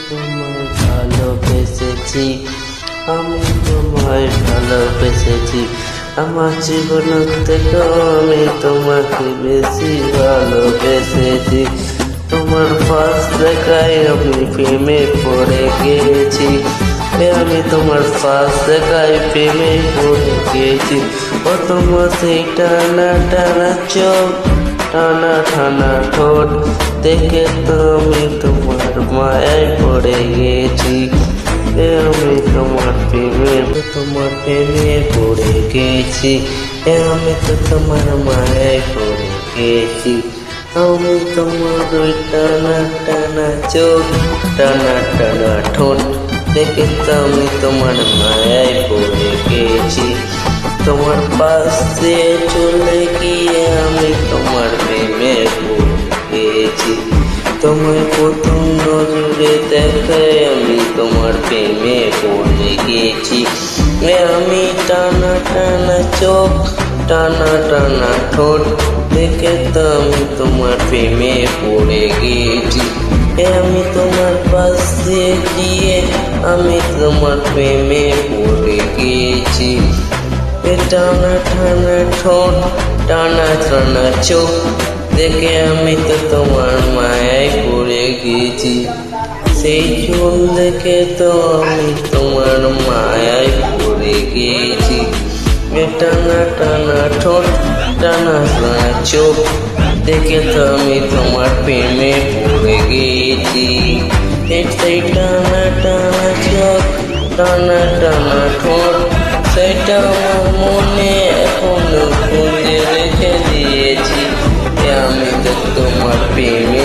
তোমায় ভালোবেসেছি, আমি তোমায় ভালোবেসেছি। আমার জীবন থেকে আমি তোমাকে বেশি ভালোবেসেছি। তোমার ফার্স্ট দেখায় আমি প্রেমে পড়ে গেছি। আমি তোমার ফার্স্ট দেখায় প্রেমে পড়ে গেছি। ও তোমার সেই টানা টানা চোখ, টানা টানা ঠোঁট দেখে তো আমি তোমার মায়ায় পড়ে গেছি। আমি তোমার প্রেমে পড়ে গেছি। আমি তো তোমার মায়ায় পড়ে গেছি। আমি তোমার ওই টানা টানা চোখ, টানা টানা ঠোঁট দেখে তো আমি তোমার মায়ায় পড়ে গেছি। তোমার পাশ দিয়ে চলে গিয়ে আমি তোমার প্রেমে পড়ে গেছি। তোমায় প্রথম নজরে দেখায় আমি তোমার প্রেমে পড়ে গেছি। আমি টানা টানা চোখ, টানা টানা ঠোঁট দেখে তো আমি তোমার প্রেমে পড়ে গেছি। আমি তোমার পাশ দিয়ে গিয়ে আমি তোমার প্রেমে পড়ে গেছি। টানা টানা ঠোঁট, টানা টানা চোখ দেখে আমি তো তোমার মায়ায় পড়ে গেছি। সেই চোখ দেখে তো আমি তোমার মায়ায় পড়ে গেছি। টানা টানা ঠোঁট, টানা টানা চোখ দেখে তো আমি তোমার প্রেমে পড়ে গেছি। সেই টানা টানা চোখ, টানা টানা ঠোঁট সেটা আমার মনে এখনো খুঁজে রেখে দিয়েছি। আমি তো তোমার প্রেমে